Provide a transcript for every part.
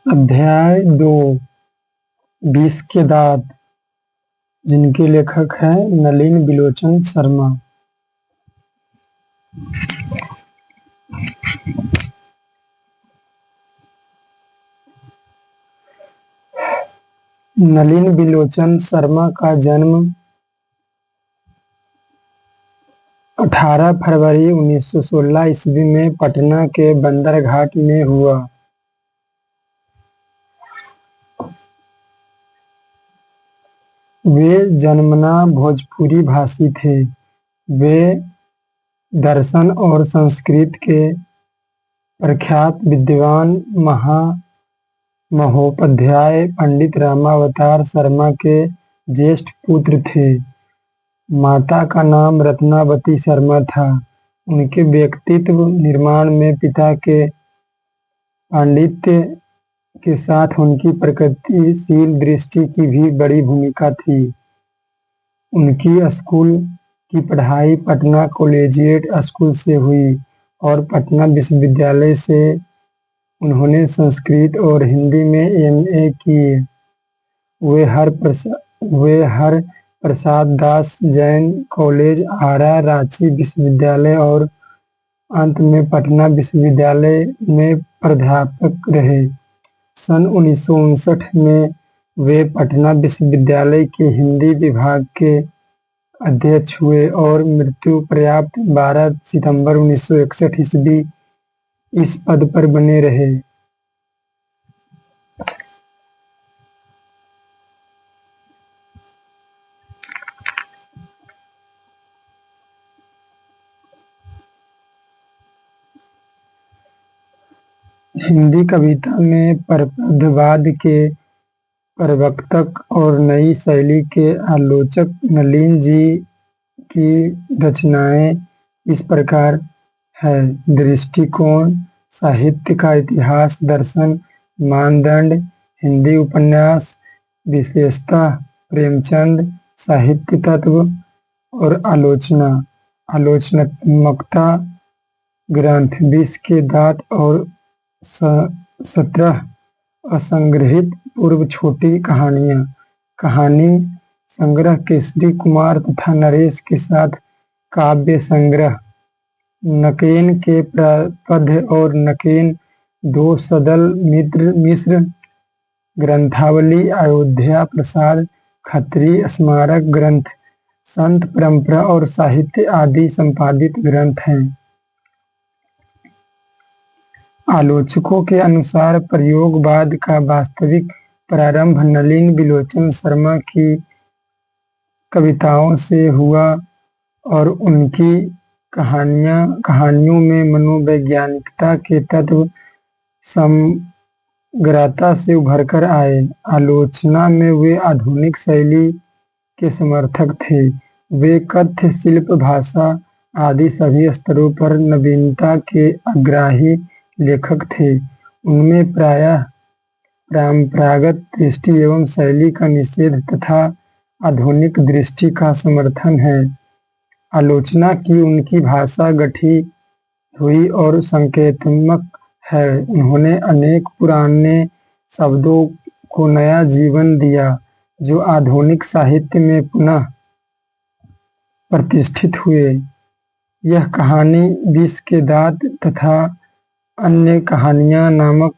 अध्याय 2 विष के दांत, जिनके लेखक हैं नलिन बिलोचन शर्मा। नलिन बिलोचन शर्मा का जन्म 18 फरवरी 1916 ईस्वी में पटना के बंदरघाट में हुआ। वे जन्मना भोजपुरी भाषी थे। वे दर्शन और संस्कृत के प्रख्यात विद्वान महोपाध्याय पंडित रामावतार शर्मा के ज्येष्ठ पुत्र थे। माता का नाम रत्नावती शर्मा था। उनके व्यक्तित्व निर्माण में पिता के पांडित्य के साथ उनकी प्रगतिशील दृष्टि की भी बड़ी भूमिका थी। उनकी स्कूल की पढ़ाई पटना कॉलेजिएट स्कूल से हुई और पटना विश्वविद्यालय से उन्होंने संस्कृत और हिंदी में एमए किए। वे हर प्रसाद दास जैन कॉलेज, आरा, रांची विश्वविद्यालय और अंत में पटना विश्वविद्यालय में प्राध्यापक रहे। सन 1959 में वे पटना विश्वविद्यालय के हिंदी विभाग के अध्यक्ष हुए और मृत्यु पर्यंत 12 सितंबर 1961 ईस्वी इस पद पर बने रहे। हिंदी कविता में प्रपथवाद के प्रवर्तक और नई शैली के आलोचक नलिन जी की रचनाएं इस प्रकार है। दृष्टिकोण, साहित्य का इतिहास, दर्शन, मानदंड, हिंदी उपन्यास, विशेषता, प्रेमचंद, साहित्य तत्व और आलोचनात्मकता ग्रंथ, विष के दांत और 17 असंग्रहित पूर्व छोटी कहानियां, कहानी संग्रह केसरी कुमार तथा नरेश के साथ काव्य संग्रह, नकेन के पद्य और नकेन, 2 सदल मिश्र ग्रंथावली, अयोध्या प्रसाद खत्री स्मारक ग्रंथ, संत परंपरा और साहित्य आदि संपादित ग्रंथ हैं। आलोचकों के अनुसार प्रयोगवाद का वास्तविक प्रारंभ नलिन बिलोचन शर्मा की कविताओं से हुआ और उनकी कहानियों में मनोवैज्ञानिकता के तत्व समग्रता से उभरकर आए। आलोचना में वे आधुनिक शैली के समर्थक थे। वे कथ्य, शिल्प, भाषा आदि सभी स्तरों पर नवीनता के आग्रही लेखक थे। उनमें प्रायः परंपरागत दृष्टि एवं शैली का निषेध तथा आधुनिक दृष्टि का समर्थन है। आलोचना की उनकी भाषा गठी हुई और संकेतात्मक है। उन्होंने अनेक पुराने शब्दों को नया जीवन दिया जो आधुनिक साहित्य में पुनः प्रतिष्ठित हुए। यह कहानी विष के दांत तथा अन्य कहानियां नामक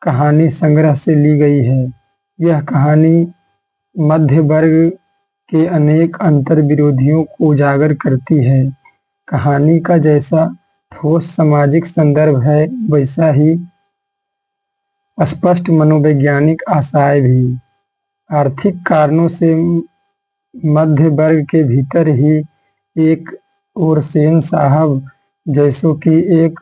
कहानी संग्रह से ली गई है। यह कहानी मध्य वर्ग के अनेक अंतर्विरोधियों को उजागर करती है। कहानी का जैसा ठोस सामाजिक संदर्भ है, वैसा ही स्पष्ट मनोवैज्ञानिक आशय भी। आर्थिक कारणों से मध्य वर्ग के भीतर ही एक और सेन साहब जैसों की एक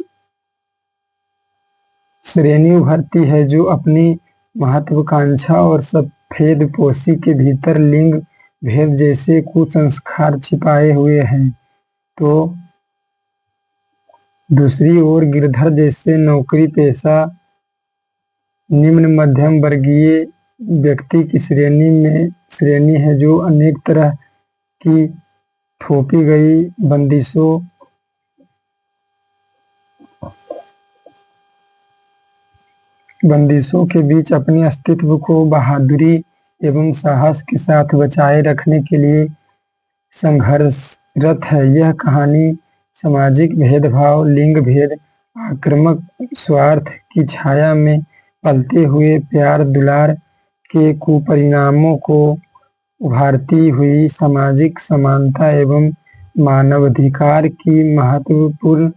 श्रेणी उभरती है जो अपनी महत्वाकांक्षा और सफेदपोशी के भीतर लिंग भेद जैसे कुसंस्कार छिपाए हुए हैं, तो दूसरी ओर गिरधर जैसे नौकरी पेशा निम्न मध्यम वर्गीय व्यक्ति की श्रेणी है जो अनेक तरह की थोपी गई बंदिशों बंदिशों के बीच अपने अस्तित्व को बहादुरी एवं साहस के साथ बचाए रखने के लिए संघर्षरत है। यह कहानी सामाजिक भेदभाव, लिंग भेद, आक्रामक स्वार्थ की छाया में पलते हुए प्यार दुलार के कुपरिणामों को उभारती हुई सामाजिक समानता एवं मानवाधिकार की महत्वपूर्ण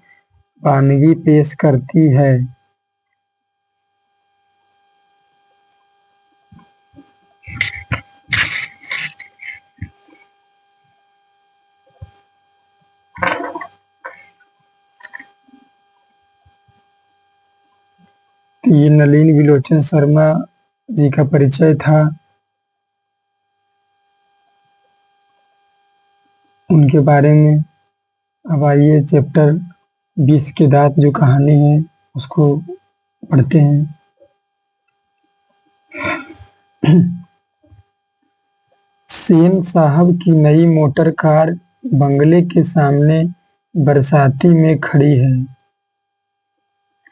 वानगी पेश करती है। ये नलिन विलोचन शर्मा जी का परिचय था। उनके बारे में अब आइए चैप्टर 20 के दांत जो कहानी है उसको पढ़ते हैं। सेन साहब की नई मोटर कार बंगले के सामने बरसाती में खड़ी है।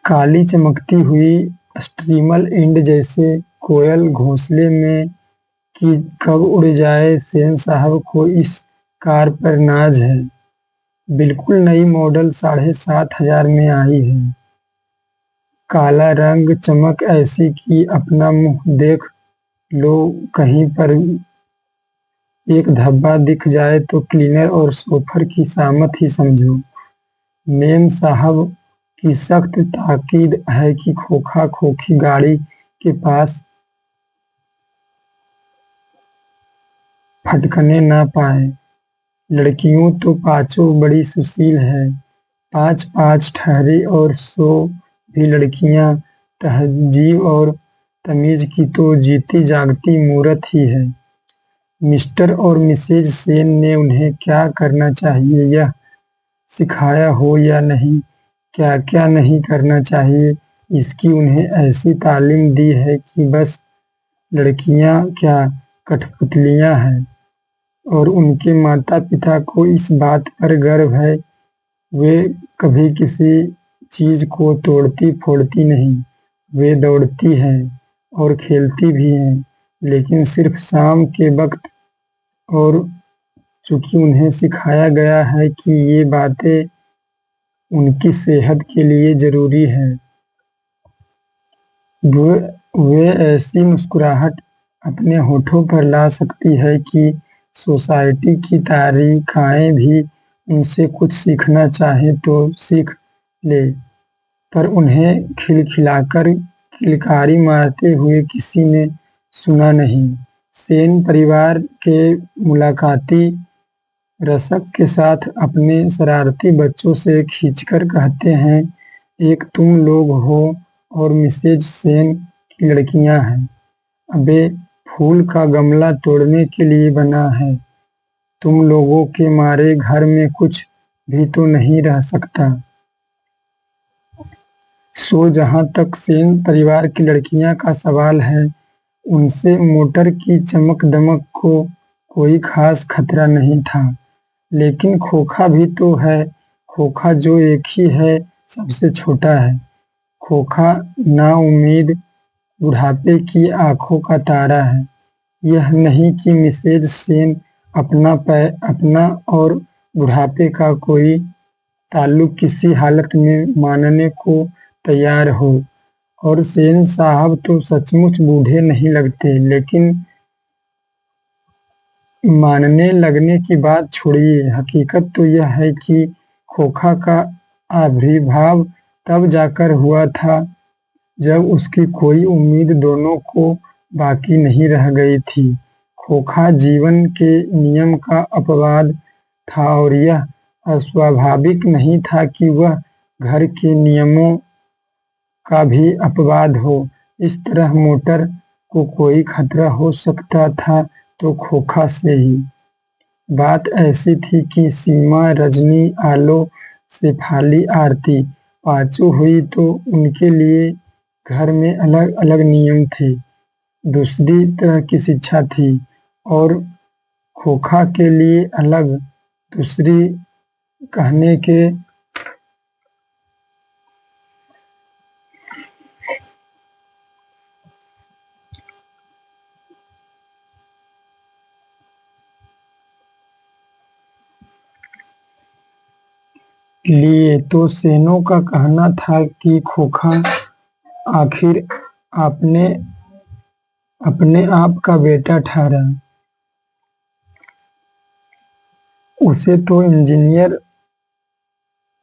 काली चमकती हुई स्ट्रीमर एंड जैसे कोयल घोंसले में कि कब उड़ जाए। सेन साहब को इस कार पर नाज है। बिल्कुल नई मॉडल 7,500 में आई है। काला रंग, चमक ऐसी कि अपना मुंह देख लो, कहीं पर एक धब्बा दिख जाए तो क्लीनर और सोफर की शामत ही समझो। मेम साहब की सख्त ताकीद है कि खोखा खोखी गाड़ी के पास फटकने ना पाए। लड़कियों तो पांचों बड़ी सुशील है। 5-5 ठहरी और 100 भी लड़कियां तहजीब और तमीज की तो जीती जागती मूरत ही है। मिस्टर और मिसेज सेन ने उन्हें क्या करना चाहिए यह सिखाया हो या नहीं, क्या क्या नहीं करना चाहिए इसकी उन्हें ऐसी तालीम दी है कि बस लड़कियां क्या कठपुतलियां हैं। और उनके माता पिता को इस बात पर गर्व है। वे कभी किसी चीज को तोड़ती फोड़ती नहीं। वे दौड़ती हैं और खेलती भी हैं, लेकिन सिर्फ शाम के वक्त। और चूंकि उन्हें सिखाया गया है कि ये बातें उनकी सेहत के लिए जरूरी है, वे ऐसी मुस्कुराहट अपने होठों पर ला सकती है कि सोसाइटी की तारीखाएं भी उनसे कुछ सीखना चाहे तो सीख ले। पर उन्हें खिलखिलाकर किलकारी मारते हुए किसी ने सुना नहीं। सेन परिवार के मुलाकाती रसक के साथ अपने शरारती बच्चों से खींचकर कहते हैं, एक तुम लोग हो और मिसेज सेन की लड़कियां हैं। अबे फूल का गमला तोड़ने के लिए बना है। तुम लोगों के मारे घर में कुछ भी तो नहीं रह सकता। सो जहां तक सेन परिवार की लड़कियां का सवाल है, उनसे मोटर की चमक दमक को कोई खास खतरा नहीं था। लेकिन खोखा भी तो है। खोखा जो एक ही है, सबसे छोटा है। खोखा नाउम्मीद बुढ़ापे की आंखों का तारा है। यह नहीं कि मिसेज सेन अपना और बुढ़ापे का कोई ताल्लुक किसी हालत में मानने को तैयार हो। और सेन साहब तो सचमुच बूढ़े नहीं लगते, लेकिन मानने लगने की बात छोड़िए, हकीकत तो यह है कि खोखा का आविर्भाव तब जाकर हुआ था जब उसकी कोई उम्मीद दोनों को बाकी नहीं रह गई थी। खोखा जीवन के नियम का अपवाद था और यह अस्वाभाविक नहीं था कि वह घर के नियमों का भी अपवाद हो। इस तरह मोटर को कोई खतरा हो सकता था तो खोखा से ही। बात ऐसी थी कि सीमा, रजनी, आलो, शेफाली, आरती पांचों हुई तो उनके लिए घर में अलग अलग नियम थे, दूसरी तरह की शिक्षा थी। और खोखा के लिए अलग, दूसरी कहने के लिए तो सेनों का कहना था कि खोखा आखिर अपने अपने आप का बेटा ठहरा, उसे तो इंजीनियर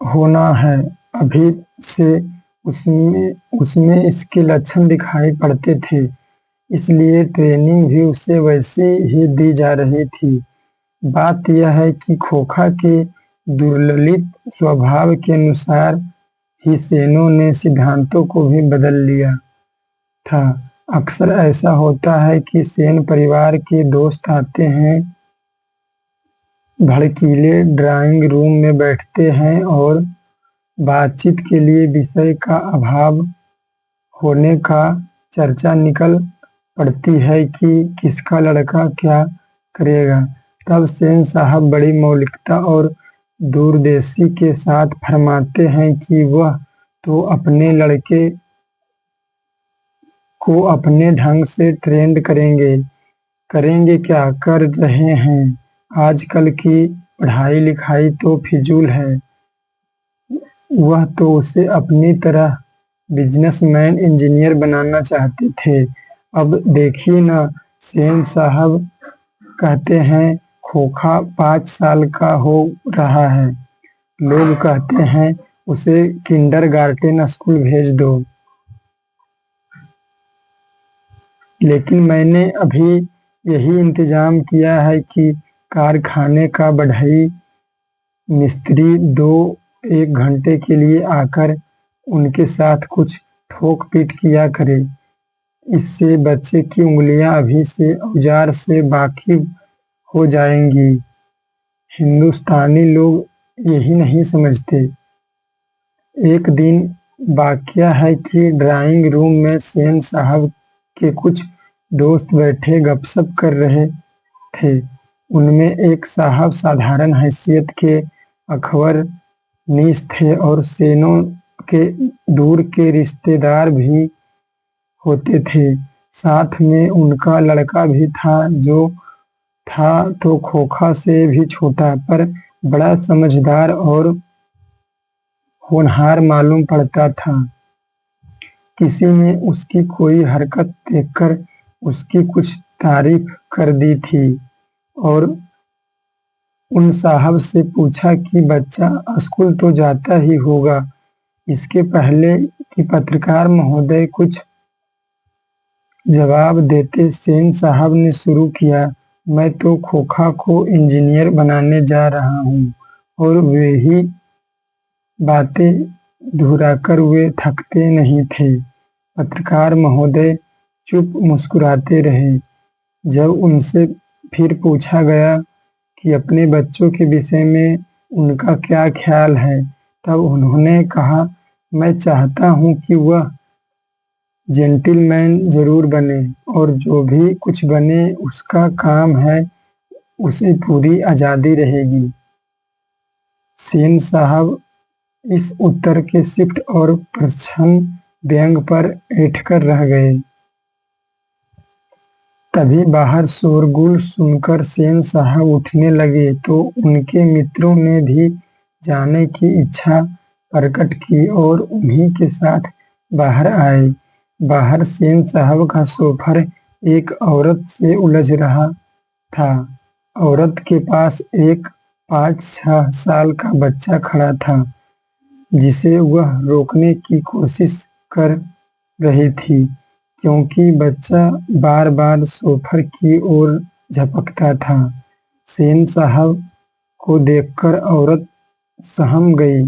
होना है। अभी से उसमें उसमें इसके लक्षण दिखाई पड़ते थे, इसलिए ट्रेनिंग भी उसे वैसी ही दी जा रही थी। बात यह है कि खोखा के दुर्ललित स्वभाव के अनुसार ही सेनों ने सिद्धांतों को भी बदल लिया था। अक्सर ऐसा होता है कि सेन परिवार के दोस्त आते हैं, भड़कीले ड्राइंग रूम में बैठते हैं और बातचीत के लिए विषय का अभाव होने का चर्चा निकल पड़ती है कि किसका लड़का क्या करेगा। तब सेन साहब बड़ी मौलिकता और दूरंदेशी के साथ फरमाते हैं कि वह तो अपने लड़के को अपने ढंग से ट्रेंड करेंगे। करेंगे क्या, कर रहे हैं। आजकल की पढ़ाई लिखाई तो फिजूल है। वह तो उसे अपनी तरह बिजनेसमैन इंजीनियर बनाना चाहते थे। अब देखिए ना, सेन साहब कहते हैं खोखा 5 साल का हो रहा है, लोग कहते हैं उसे किंडरगार्टन स्कूल भेज दो। लेकिन मैंने अभी यही इंतजाम किया है कि कारखाने का बढ़ई मिस्त्री 2-1 घंटे के लिए आकर उनके साथ कुछ ठोक पीट किया करे। इससे बच्चे की उंगलियां अभी से औजार से वाकिफ हो जाएंगी। हिंदुस्तानी लोग यही नहीं समझते। एक दिन वाकया है कि ड्राइंग रूम में सेन साहब के कुछ दोस्त बैठे गपशप कर रहे थे। उनमें एक साहब साधारण हैसियत के अखबारनीस थे और सेनों के दूर के रिश्तेदार भी होते थे। साथ में उनका लड़का भी था, जो था तो खोखा से भी छोटा, पर बड़ा समझदार और होनहार मालूम पड़ता था। किसी ने उसकी कोई हरकत देखकर उसकी कुछ तारीफ कर दी थी और उन साहब से पूछा कि बच्चा स्कूल तो जाता ही होगा। इसके पहले कि पत्रकार महोदय कुछ जवाब देते, सेन साहब ने शुरू किया, मैं तो खोखा को इंजीनियर बनाने जा रहा हूँ। और वही बातें दोहराकर वे थकते नहीं थे। पत्रकार महोदय चुप मुस्कुराते रहे। जब उनसे फिर पूछा गया कि अपने बच्चों के विषय में उनका क्या ख्याल है, तब उन्होंने कहा, मैं चाहता हूँ कि वह जेंटिलमैन जरूर बने, और जो भी कुछ बने उसका काम है, उसे पूरी आजादी रहेगी। सेन साहब इस उत्तर के शिफ्ट और प्रच्छन्न व्यंग पर ऐंठकर रह गए। तभी बाहर शोरगुल सुनकर सेन साहब उठने लगे तो उनके मित्रों ने भी जाने की इच्छा प्रकट की और उन्हीं के साथ बाहर आए। बाहर सेन साहब का सफर एक औरत से उलझ रहा था। औरत के पास एक 5-6 साल का बच्चा खड़ा था, जिसे वह रोकने की कोशिश कर रही थी, क्योंकि बच्चा बार बार सोफर की ओर झपकता था। सेन साहब को देखकर औरत सहम गई।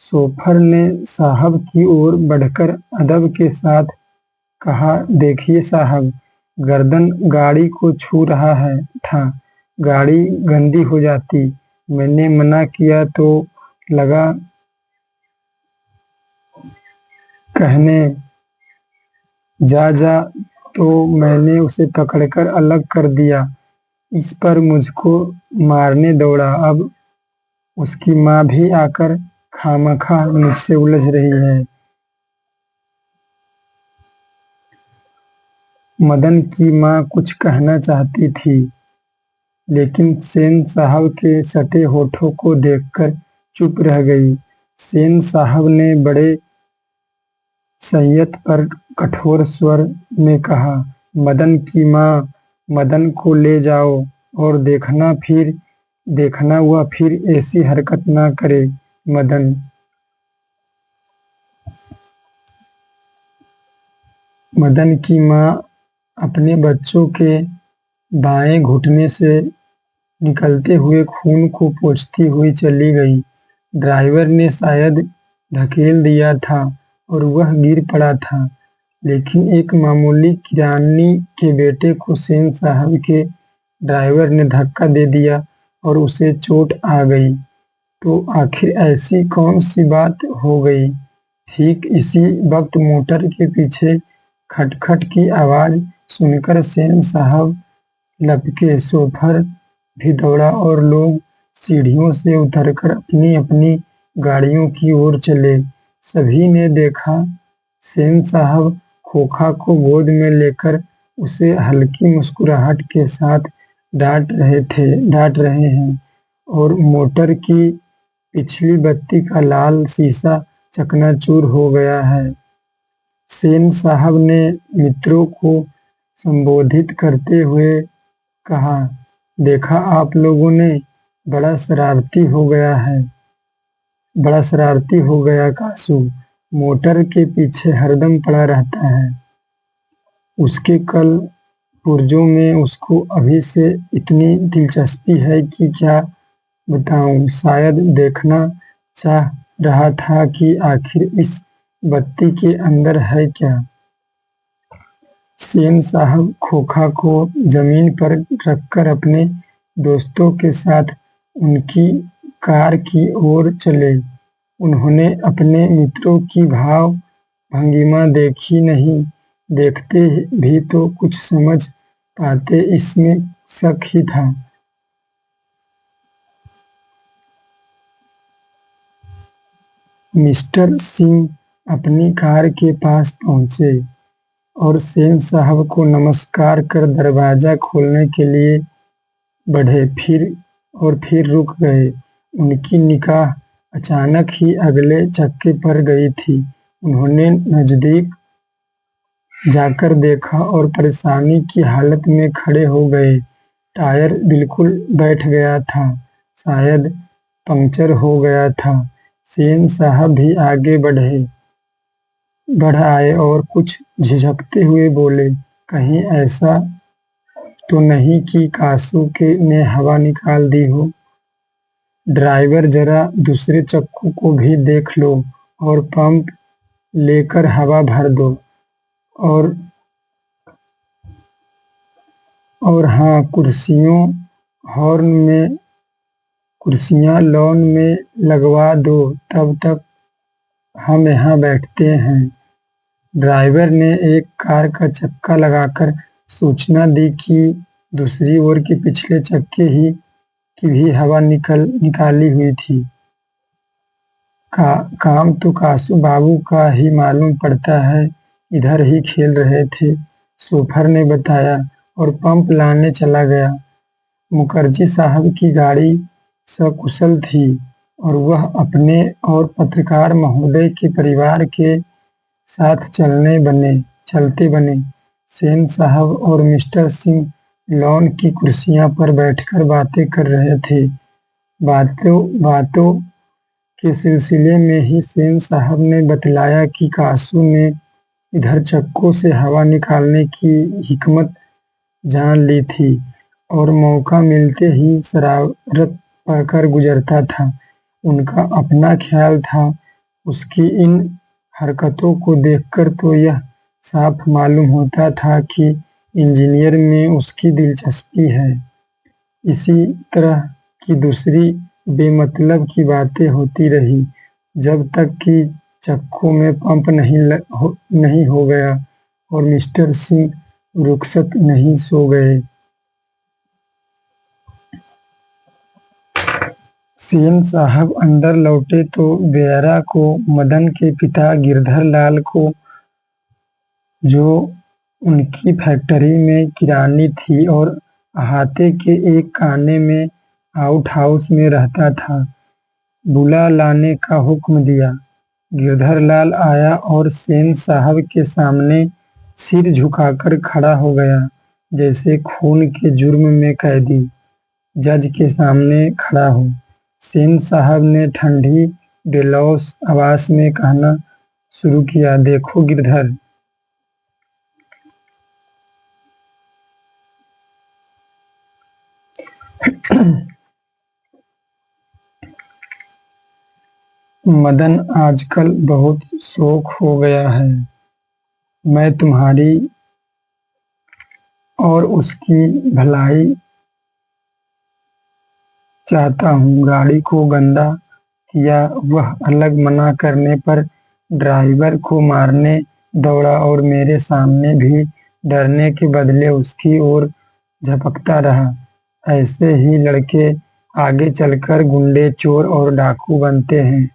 सोफर ने साहब की ओर बढ़कर अदब के साथ कहा, देखिए साहब, गर्दन गाड़ी को छू रहा है था, गाड़ी गंदी हो जाती। मैंने मना किया तो लगा कहने, जा जा, तो मैंने उसे पकड़कर अलग कर दिया। इस पर मुझको मारने दौड़ा। अब उसकी माँ भी आकर खामखा मुझसे उलझ रही है। मदन की माँ कुछ कहना चाहती थी, लेकिन सेन साहब के सटे होठों को देखकर चुप रह गई। सेन साहब ने बड़े संयत पर कठोर स्वर में कहा, मदन की माँ, मदन को ले जाओ और देखना वह फिर ऐसी हरकत ना करे। मदन की माँ अपने बच्चों के बाएं घुटने से निकलते हुए खून को पोंछती हुई चली गई। ड्राइवर ने शायद धकेल दिया था और वह गिर पड़ा था, लेकिन एक मामूली किरानी के बेटे को सेन साहब के ड्राइवर ने धक्का दे दिया और उसे चोट आ गई। तो आखिर ऐसी कौन सी बात हो गई? ठीक इसी वक्त मोटर के पीछे खटखट की आवाज सुनकर सेन साहब लपके। शोफर भी दौड़ा और लोग सीढ़ियों से उतरकर अपनी अपनी गाड़ियों की ओर चले। सभी ने देखा सेन साहब खोखा को गोद में लेकर उसे हल्की मुस्कुराहट के साथ डांट रहे हैं और मोटर की पिछली बत्ती का लाल शीशा चकनाचूर हो गया है। सेन साहब ने मित्रों को संबोधित करते हुए कहा, देखा आप लोगों ने, बड़ा शरारती हो गया कासू, मोटर के पीछे हरदम पड़ा रहता है। उसके कल पुर्जों में उसको अभी से इतनी दिलचस्पी है कि क्या बताऊं। शायद देखना चाह रहा था कि आखिर इस बत्ती के अंदर है क्या। सेन साहब खोखा को जमीन पर रखकर अपने दोस्तों के साथ उनकी कार की ओर चले। उन्होंने अपने मित्रों की भाव भंगिमा देखी नहीं, देखते भी तो कुछ समझ पाते, इसमें शक ही था। मिस्टर सिंह अपनी कार के पास पहुंचे और सेन साहब को नमस्कार कर दरवाजा खोलने के लिए बढ़े, फिर रुक गए। उनकी निगाह अचानक ही अगले चक्के पर गई थी। उन्होंने नजदीक जाकर देखा और परेशानी की हालत में खड़े हो गए। टायर बिल्कुल बैठ गया था, शायद पंक्चर हो गया था। सेन साहब भी आगे बढ़ आए और कुछ झिझकते हुए बोले, कहीं ऐसा तो नहीं कि कासू ने हवा निकाल दी हो। ड्राइवर, जरा दूसरे चक्कों को भी देख लो और पंप लेकर हवा भर दो। और हाँ, कुर्सियाँ लॉन में लगवा दो, तब तक हम यहाँ बैठते हैं। ड्राइवर ने एक कार का चक्का लगाकर सूचना दी कि दूसरी ओर के पिछले चक्के की भी हवा निकाली हुई थी। काम तो कासू बाबू का ही मालूम पड़ता है, इधर ही खेल रहे थे, शोफर ने बताया और पंप लाने चला गया। मुखर्जी साहब की गाड़ी सकुशल थी और वह अपने और पत्रकार महोदय के परिवार के साथ चलते बने। सेन साहब और मिस्टर सिंह लॉन की कुर्सियां पर बैठकर बातें कर रहे थे। बातों के सिलसिले में ही सेन साहब ने बतलाया कि कासू ने इधर चक्कों से हवा निकालने की हिकमत जान ली थी और मौका मिलते ही शरारत कर गुजरता था। उनका अपना ख्याल था। उसकी इन हरकतों को देखकर तो यह साफ मालूम होता था कि इंजीनियर में उसकी दिलचस्पी है। इसी तरह की दूसरी बेमतलब की बातें होती रही, जब तक कि चक्कों में पंप नहीं हो गया और मिस्टर सिंह रुखसत नहीं सो गए। सेन साहब अंदर लौटे तो बेयरा को, मदन के पिता गिरधर लाल को, जो उनकी फैक्ट्री में किरानी थी और अहाते के एक खाने में आउट हाउस में रहता था, बुला लाने का हुक्म दिया। गिरधर लाल आया और सेन साहब के सामने सिर झुकाकर खड़ा हो गया, जैसे खून के जुर्म में कैदी जज के सामने खड़ा हो। सेन साहब ने ठंडी बेलौस आवाज में कहना शुरू किया, देखो गिरधर, मदन आजकल बहुत शौक हो गया है। मैं तुम्हारी और उसकी भलाई चाहता हूँ। गाड़ी को गंदा किया वह अलग, मना करने पर ड्राइवर को मारने दौड़ा और मेरे सामने भी डरने के बदले उसकी ओर झपकता रहा। ऐसे ही लड़के आगे चलकर गुंडे, चोर और डाकू बनते हैं।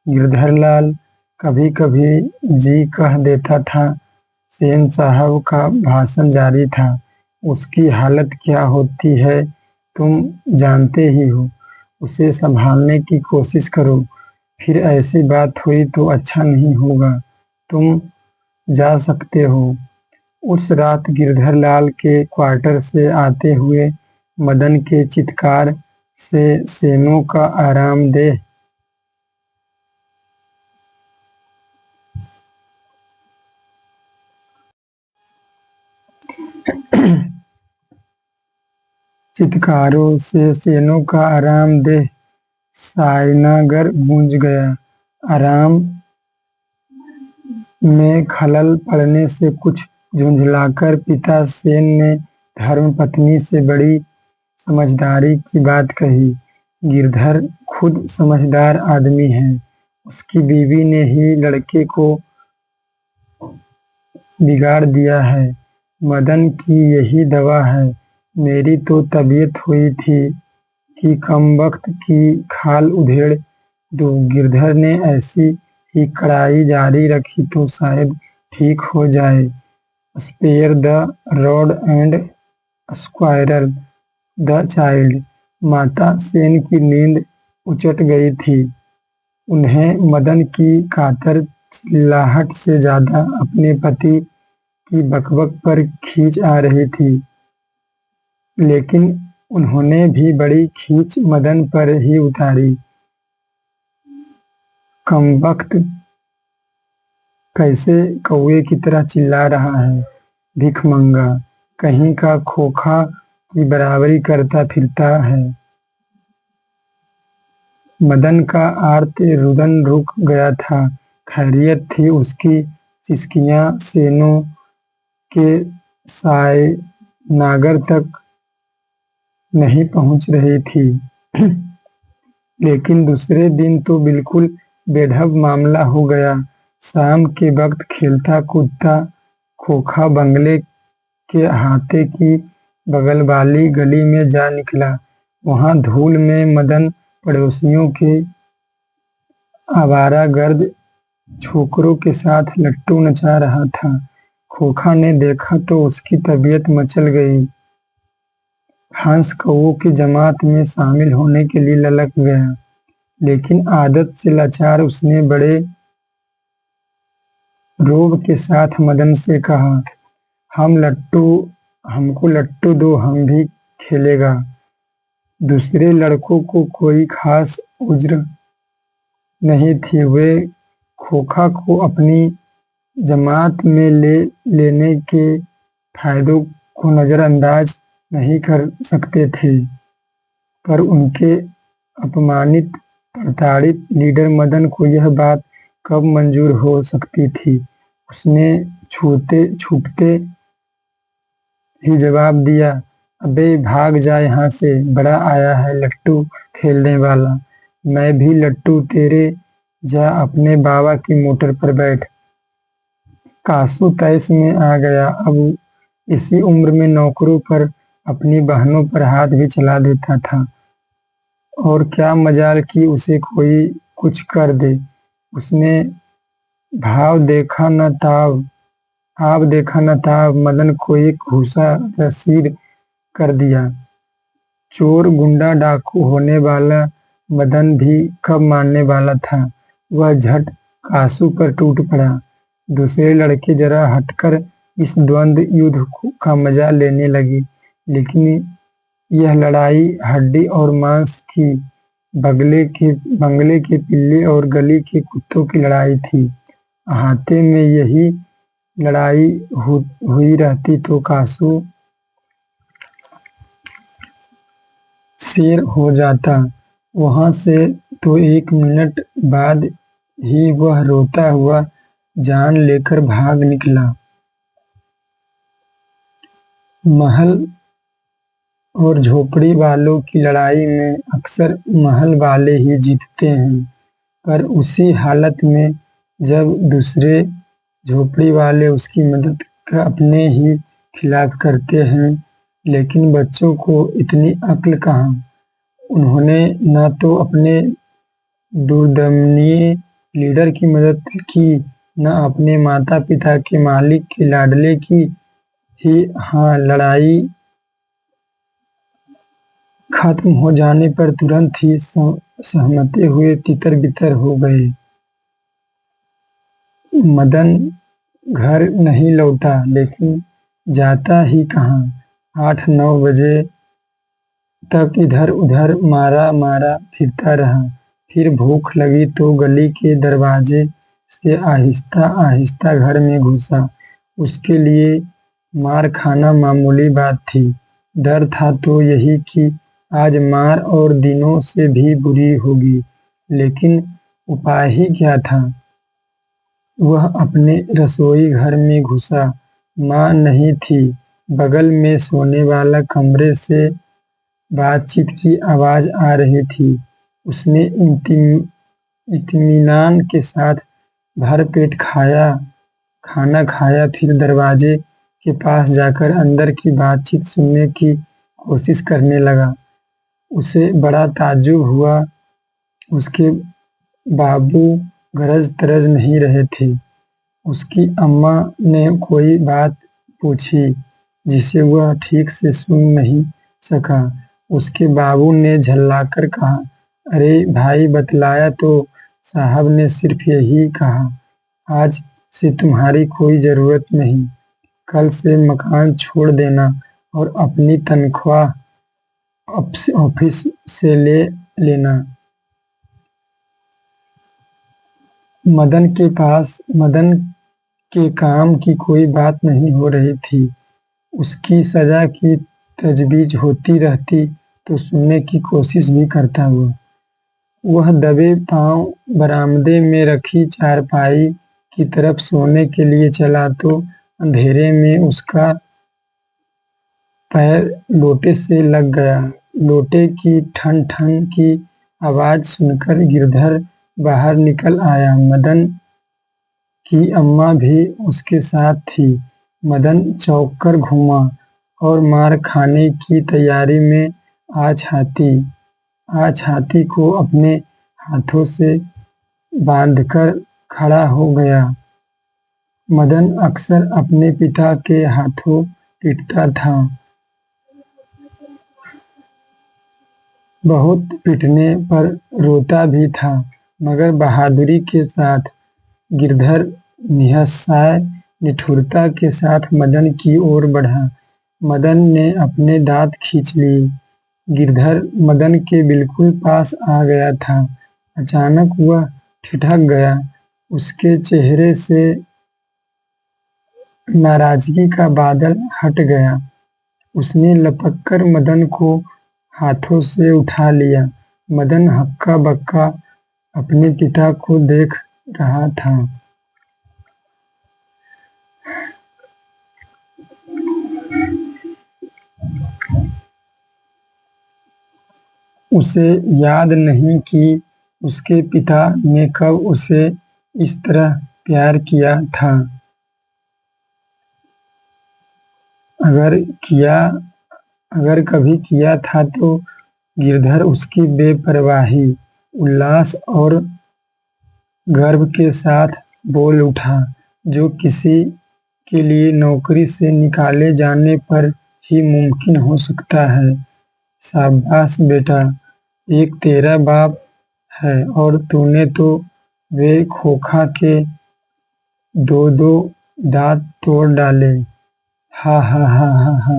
गिरधरलाल कभी कभी जी कह देता था। सेन साहब का भाषण जारी था। उसकी हालत क्या होती है तुम जानते ही हो। उसे संभालने की कोशिश करो, फिर ऐसी बात हुई तो अच्छा नहीं होगा। तुम जा सकते हो। उस रात गिरधरलाल के क्वार्टर से आते हुए मदन के चित्कार से सेनों का आरामदेह चित्कारों से सेनों का आरामदेह सायनागर गूंज गया। आराम में खलल पड़ने से कुछ झुंझलाकर पिता सेन ने धर्मपत्नी से बड़ी समझदारी की बात कही। गिरधर खुद समझदार आदमी है। उसकी बीवी ने ही लड़के को बिगाड़ दिया है। मदन की यही दवा है। मेरी तो तबीयत हुई थी कि कमबख्त की खाल उधेड़ दूं। गिरधर ने ऐसी ही कड़ाई जारी रखी तो शायद ठीक हो जाए। Spare the rod and squirrel the child. माता सेन की नींद उचट गई थी। उन्हें मदन की कातर चिल्लाहट से ज्यादा अपने पति की बकबक पर खींच आ रही थी, लेकिन उन्होंने भी बड़ी खींच मदन पर ही उतारी। कमबख्त कैसे कौवे की तरह चिल्ला रहा है, भिखमंगा कहीं का, खोखा की बराबरी करता फिरता है। मदन का आर्त रुदन रुक गया था। खैरियत थी उसकी सिसकियां सेनों के सायनागर तक नहीं पहुंच रही थी। लेकिन दूसरे दिन तो बिल्कुल बेढब मामला हो गया। शाम के वक्त खेलता कूदता खोखा बंगले के अहाते की बगल वाली गली में जा निकला। वहां धूल में मदन पड़ोसियों के आवारागर्द छोकरों के साथ लट्टू नचा रहा था। खोखा ने देखा तो उसकी तबीयत मचल गई। हंस कौओं की जमात में शामिल होने के लिए ललक गया, लेकिन आदत से लाचार उसने बड़े रोब के साथ मदन से कहा, हमको लट्टू दो, हम भी खेलेगा। दूसरे लड़कों को कोई खास उज्र नहीं थी। वे खोखा को अपनी जमात में लेने के फायदों को नजरअंदाज नहीं कर सकते थे, पर उनके अपमानित प्रताड़ित लीडर मदन को यह बात कब मंजूर हो सकती थी। उसने छूटते ही जवाब दिया, अबे भाग जा यहाँ से, बड़ा आया है लट्टू खेलने वाला। मैं भी लट्टू तेरे, जा अपने बाबा की मोटर पर बैठ। कासू तैश में आ गया। अब इसी उम्र में नौकरों पर, अपनी बहनों पर हाथ भी चला देता था। और क्या मजाल कि उसे कोई कुछ कर दे। उसने भाव देखा न ताव मदन को एक घूसा रसीद कर दिया। चोर गुंडा डाकू होने वाला मदन भी कब मारने वाला था। वह झट कासू पर टूट पड़ा। दूसरे लड़के जरा हटकर इस द्वंद्व युद्ध का मजा लेने लगे, लेकिन यह लड़ाई हड्डी और मांस की, बंगले के पिल्ले और गली के कुत्तों की लड़ाई थी। अहाते में यही लड़ाई हुई रहती तो कासू शेर हो जाता। वहां से तो 1 मिनट बाद ही वह रोता हुआ जान लेकर भाग निकला। महल और झोपड़ी वालों की लड़ाई में अक्सर महल वाले ही जीतते हैं, पर उसी हालत में जब दूसरे झोपड़ी वाले उसकी मदद अपने ही खिलाफ करते हैं। लेकिन बच्चों को इतनी अक्ल कहाँ। उन्होंने न तो अपने दुर्दमनीय लीडर की मदद की, न अपने माता पिता के मालिक के लाडले की ही। हाँ, लड़ाई खत्म हो जाने पर तुरंत ही सहमते हुए तितर बितर हो गए। मदन घर नहीं लौटा, लेकिन जाता ही कहाँ। 8-9 बजे तक इधर उधर मारा मारा फिरता रहा। फिर भूख लगी तो गली के दरवाजे से आहिस्ता आहिस्ता घर में घुसा। उसके लिए मार खाना मामूली बात थी। डर था तो यही कि आज मार और दिनों से भी बुरी होगी, लेकिन उपाय ही क्या था। वह अपने रसोई घर में घुसा। माँ नहीं थी। बगल में सोने वाला कमरे से बातचीत की आवाज आ रही थी। उसने इत्मीनान के साथ भरपेट खाना खाया, फिर दरवाजे के पास जाकर अंदर की बातचीत सुनने की कोशिश करने लगा। उसे बड़ा ताज्जुब हुआ। उसके बाबू गरज तरज नहीं रहे थे। उसकी अम्मा ने कोई बात पूछी जिसे वह ठीक से सुन नहीं सका। उसके बाबू ने झल्लाकर कहा, अरे भाई, बतलाया तो साहब ने सिर्फ यही कहा, आज से तुम्हारी कोई जरूरत नहीं। कल से मकान छोड़ देना और अपनी तनख्वाह ऑफिस से ले लेना। मदन के काम की कोई बात नहीं हो रही थी। उसकी सजा की तजवीज होती रहती तो सुनने की कोशिश भी करता हुआ। वह दबे पांव बरामदे में रखी चारपाई की तरफ सोने के लिए चला तो अंधेरे में उसका पैर लोटे से लग गया। लोटे की ठन ठन की आवाज सुनकर गिरधर बाहर निकल आया। मदन की अम्मा भी उसके साथ थी। मदन चौंक कर घूमा और मार खाने की तैयारी में छाती को अपने हाथों से बांधकर खड़ा हो गया। मदन अक्सर अपने पिता के हाथों पीटता था। बहुत पीटने पर रोता भी था, मगर बहादुरी के साथ। गिरधर निहत्साय निठुरता के साथ मदन की ओर बढ़ा। मदन ने अपने दांत खींच लिए। गिरधर मदन के बिल्कुल पास आ गया था। अचानक वह ठिठक गया। उसके चेहरे से नाराजगी का बादल हट गया। उसने लपककर मदन को हाथों से उठा लिया। मदन हक्का बक्का अपने पिता को देख रहा था। उसे याद नहीं कि उसके पिता ने कब उसे इस तरह प्यार किया था। अगर कभी किया था तो गिरधर उसकी बेपरवाही, उल्लास और गर्व के साथ बोल उठा, जो किसी के लिए नौकरी से निकाले जाने पर ही मुमकिन हो सकता है। शाबाश बेटा, एक तेरा बाप है और तूने तो वे खोखा के दो दो दांत तोड़ डाले। हा हा हा हा हा।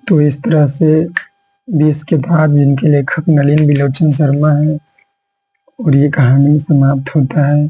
तो इस तरह से 20 किताब जिनके लेखक नलिन बिलोचन शर्मा हैं और ये कहानी समाप्त होता है।